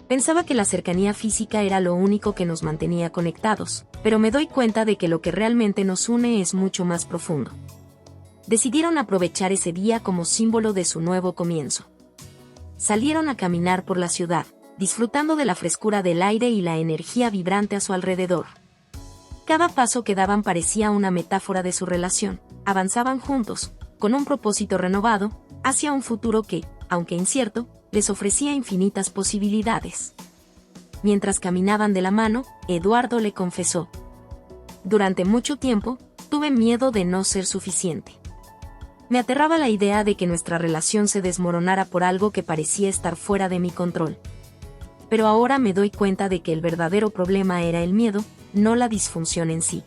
Pensaba que la cercanía física era lo único que nos mantenía conectados, pero me doy cuenta de que lo que realmente nos une es mucho más profundo. Decidieron aprovechar ese día como símbolo de su nuevo comienzo. Salieron a caminar por la ciudad, disfrutando de la frescura del aire y la energía vibrante a su alrededor. Cada paso que daban parecía una metáfora de su relación. Avanzaban juntos, con un propósito renovado, hacia un futuro que, aunque incierto, les ofrecía infinitas posibilidades. Mientras caminaban de la mano, Eduardo le confesó: «Durante mucho tiempo, tuve miedo de no ser suficiente. Me aterraba la idea de que nuestra relación se desmoronara por algo que parecía estar fuera de mi control. Pero ahora me doy cuenta de que el verdadero problema era el miedo, no la disfunción en sí.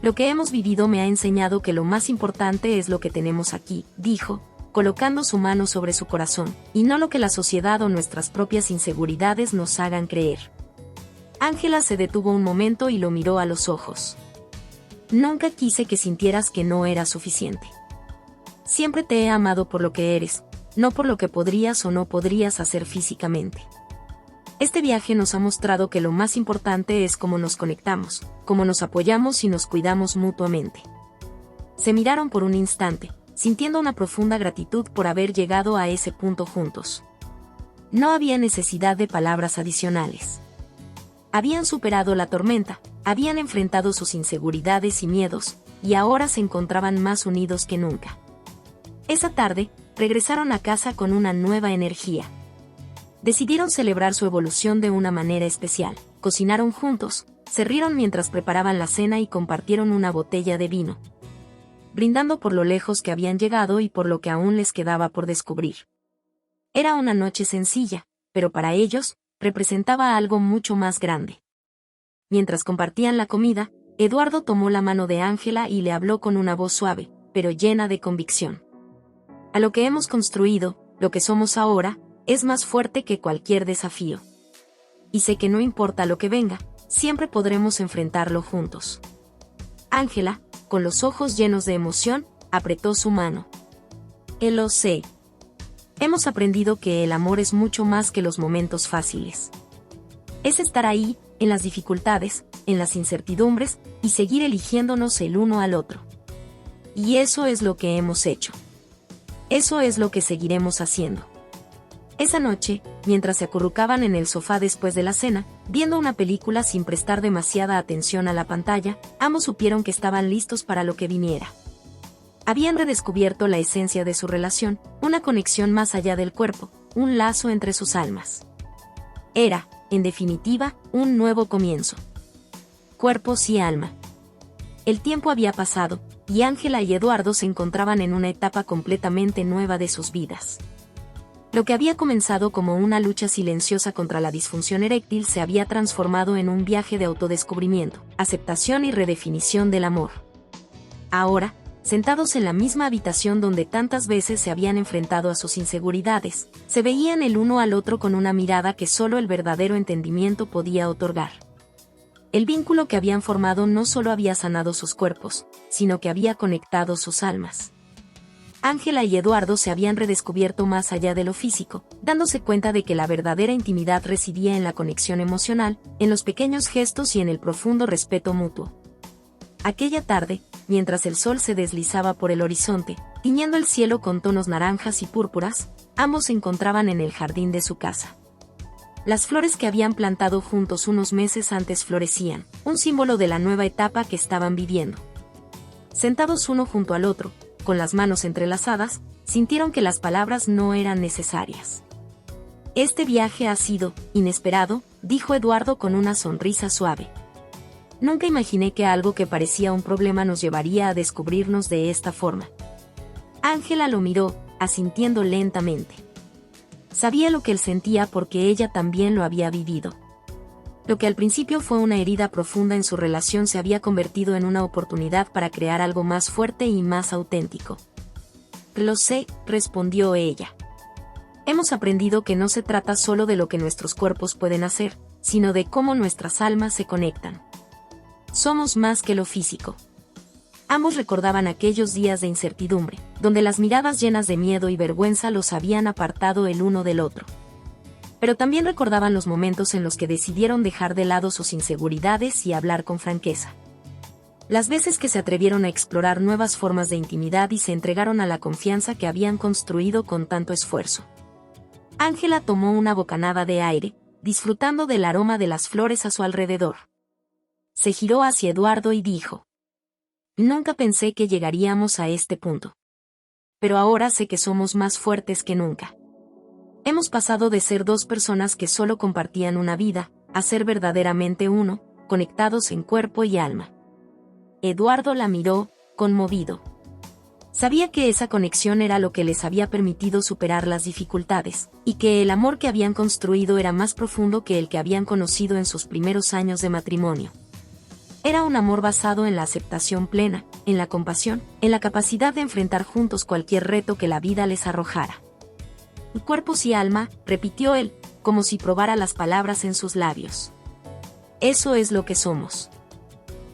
Lo que hemos vivido me ha enseñado que lo más importante es lo que tenemos aquí», dijo, colocando su mano sobre su corazón, «y no lo que la sociedad o nuestras propias inseguridades nos hagan creer». Ángela se detuvo un momento y lo miró a los ojos. «Nunca quise que sintieras que no eras suficiente. Siempre te he amado por lo que eres, no por lo que podrías o no podrías hacer físicamente. Este viaje nos ha mostrado que lo más importante es cómo nos conectamos, cómo nos apoyamos y nos cuidamos mutuamente». Se miraron por un instante, sintiendo una profunda gratitud por haber llegado a ese punto juntos. No había necesidad de palabras adicionales. Habían superado la tormenta, habían enfrentado sus inseguridades y miedos, y ahora se encontraban más unidos que nunca. Esa tarde, regresaron a casa con una nueva energía. Decidieron celebrar su evolución de una manera especial. Cocinaron juntos, se rieron mientras preparaban la cena y compartieron una botella de vino, brindando por lo lejos que habían llegado y por lo que aún les quedaba por descubrir. Era una noche sencilla, pero para ellos, representaba algo mucho más grande. Mientras compartían la comida, Eduardo tomó la mano de Ángela y le habló con una voz suave, pero llena de convicción. «A lo que hemos construido, lo que somos ahora, es más fuerte que cualquier desafío. Y sé que no importa lo que venga, siempre podremos enfrentarlo juntos». Ángela, con los ojos llenos de emoción, apretó su mano. «Lo sé. Hemos aprendido que el amor es mucho más que los momentos fáciles. Es estar ahí, en las dificultades, en las incertidumbres, y seguir eligiéndonos el uno al otro. Y eso es lo que hemos hecho. Eso es lo que seguiremos haciendo». Esa noche, mientras se acurrucaban en el sofá después de la cena, viendo una película sin prestar demasiada atención a la pantalla, ambos supieron que estaban listos para lo que viniera. Habían redescubierto la esencia de su relación, una conexión más allá del cuerpo, un lazo entre sus almas. Era, en definitiva, un nuevo comienzo. Cuerpos y alma. El tiempo había pasado, y Ángela y Eduardo se encontraban en una etapa completamente nueva de sus vidas. Lo que había comenzado como una lucha silenciosa contra la disfunción eréctil se había transformado en un viaje de autodescubrimiento, aceptación y redefinición del amor. Ahora, sentados en la misma habitación donde tantas veces se habían enfrentado a sus inseguridades, se veían el uno al otro con una mirada que solo el verdadero entendimiento podía otorgar. El vínculo que habían formado no solo había sanado sus cuerpos, sino que había conectado sus almas. Ángela y Eduardo se habían redescubierto más allá de lo físico, dándose cuenta de que la verdadera intimidad residía en la conexión emocional, en los pequeños gestos y en el profundo respeto mutuo. Aquella tarde, mientras el sol se deslizaba por el horizonte, tiñendo el cielo con tonos naranjas y púrpuras, ambos se encontraban en el jardín de su casa. Las flores que habían plantado juntos unos meses antes florecían, un símbolo de la nueva etapa que estaban viviendo. Sentados uno junto al otro, con las manos entrelazadas, sintieron que las palabras no eran necesarias. «Este viaje ha sido inesperado», dijo Eduardo con una sonrisa suave. «Nunca imaginé que algo que parecía un problema nos llevaría a descubrirnos de esta forma». Ángela lo miró, asintiendo lentamente. Sabía lo que él sentía porque ella también lo había vivido. Lo que al principio fue una herida profunda en su relación se había convertido en una oportunidad para crear algo más fuerte y más auténtico. «Lo sé», respondió ella. «Hemos aprendido que no se trata solo de lo que nuestros cuerpos pueden hacer, sino de cómo nuestras almas se conectan. Somos más que lo físico». Ambos recordaban aquellos días de incertidumbre, donde las miradas llenas de miedo y vergüenza los habían apartado el uno del otro. Pero también recordaban los momentos en los que decidieron dejar de lado sus inseguridades y hablar con franqueza. Las veces que se atrevieron a explorar nuevas formas de intimidad y se entregaron a la confianza que habían construido con tanto esfuerzo. Ángela tomó una bocanada de aire, disfrutando del aroma de las flores a su alrededor. Se giró hacia Eduardo y dijo: «Nunca pensé que llegaríamos a este punto. Pero ahora sé que somos más fuertes que nunca. Hemos pasado de ser dos personas que solo compartían una vida, a ser verdaderamente uno, conectados en cuerpo y alma». Eduardo la miró, conmovido. Sabía que esa conexión era lo que les había permitido superar las dificultades, y que el amor que habían construido era más profundo que el que habían conocido en sus primeros años de matrimonio. Era un amor basado en la aceptación plena, en la compasión, en la capacidad de enfrentar juntos cualquier reto que la vida les arrojara. «Cuerpos y alma», repitió él, como si probara las palabras en sus labios. «Eso es lo que somos.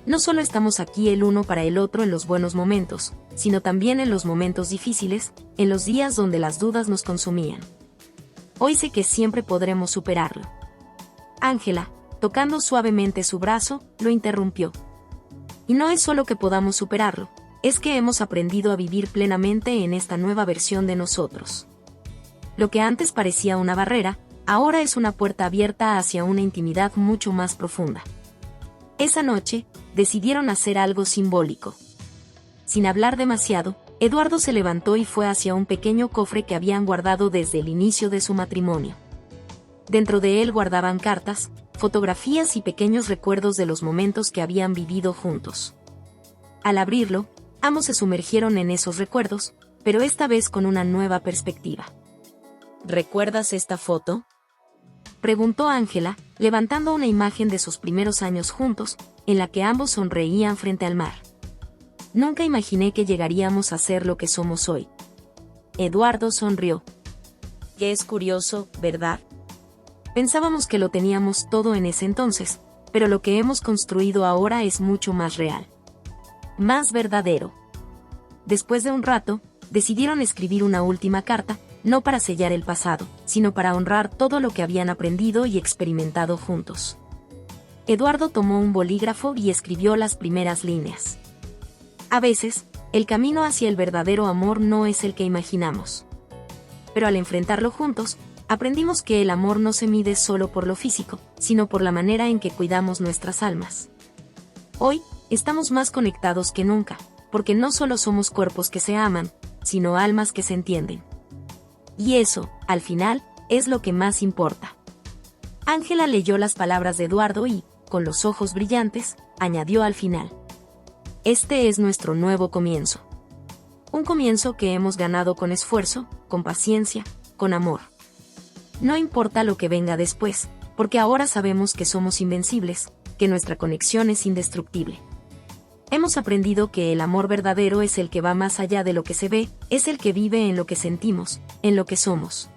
No solo estamos aquí el uno para el otro en los buenos momentos, sino también en los momentos difíciles, en los días donde las dudas nos consumían. Hoy sé que siempre podremos superarlo». Ángela, tocando suavemente su brazo, lo interrumpió. «Y no es solo que podamos superarlo, es que hemos aprendido a vivir plenamente en esta nueva versión de nosotros. Lo que antes parecía una barrera, ahora es una puerta abierta hacia una intimidad mucho más profunda». Esa noche, decidieron hacer algo simbólico. Sin hablar demasiado, Eduardo se levantó y fue hacia un pequeño cofre que habían guardado desde el inicio de su matrimonio. Dentro de él guardaban cartas, fotografías y pequeños recuerdos de los momentos que habían vivido juntos. Al abrirlo, ambos se sumergieron en esos recuerdos, pero esta vez con una nueva perspectiva. «¿Recuerdas esta foto?», preguntó Ángela, levantando una imagen de sus primeros años juntos, en la que ambos sonreían frente al mar. «Nunca imaginé que llegaríamos a ser lo que somos hoy». Eduardo sonrió. «Es curioso, ¿verdad? Pensábamos que lo teníamos todo en ese entonces, pero lo que hemos construido ahora es mucho más real. Más verdadero». Después de un rato, decidieron escribir una última carta, no para sellar el pasado, sino para honrar todo lo que habían aprendido y experimentado juntos. Eduardo tomó un bolígrafo y escribió las primeras líneas. «A veces, el camino hacia el verdadero amor no es el que imaginamos. Pero al enfrentarlo juntos, aprendimos que el amor no se mide solo por lo físico, sino por la manera en que cuidamos nuestras almas. Hoy, estamos más conectados que nunca, porque no solo somos cuerpos que se aman, sino almas que se entienden. Y eso, al final, es lo que más importa». Ángela leyó las palabras de Eduardo y, con los ojos brillantes, añadió al final: «Este es nuestro nuevo comienzo. Un comienzo que hemos ganado con esfuerzo, con paciencia, con amor. No importa lo que venga después, porque ahora sabemos que somos invencibles, que nuestra conexión es indestructible. Hemos aprendido que el amor verdadero es el que va más allá de lo que se ve, es el que vive en lo que sentimos, en lo que somos».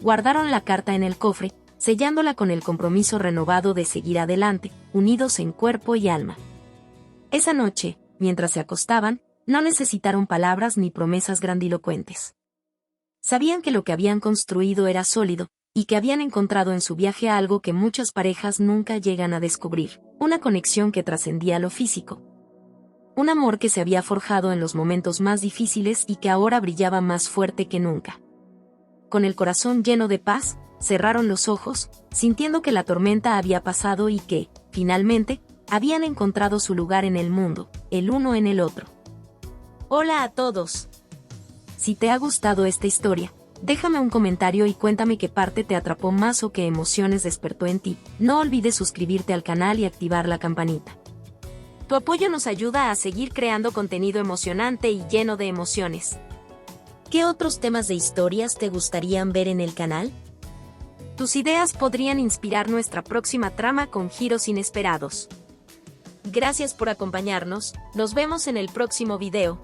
Guardaron la carta en el cofre, sellándola con el compromiso renovado de seguir adelante, unidos en cuerpo y alma. Esa noche, mientras se acostaban, no necesitaron palabras ni promesas grandilocuentes. Sabían que lo que habían construido era sólido, y que habían encontrado en su viaje algo que muchas parejas nunca llegan a descubrir, una conexión que trascendía lo físico. Un amor que se había forjado en los momentos más difíciles y que ahora brillaba más fuerte que nunca. Con el corazón lleno de paz, cerraron los ojos, sintiendo que la tormenta había pasado y que, finalmente, habían encontrado su lugar en el mundo, el uno en el otro. Hola a todos. Si te ha gustado esta historia, déjame un comentario y cuéntame qué parte te atrapó más o qué emociones despertó en ti. No olvides suscribirte al canal y activar la campanita. Tu apoyo nos ayuda a seguir creando contenido emocionante y lleno de emociones. ¿Qué otros temas de historias te gustarían ver en el canal? Tus ideas podrían inspirar nuestra próxima trama con giros inesperados. Gracias por acompañarnos, nos vemos en el próximo video.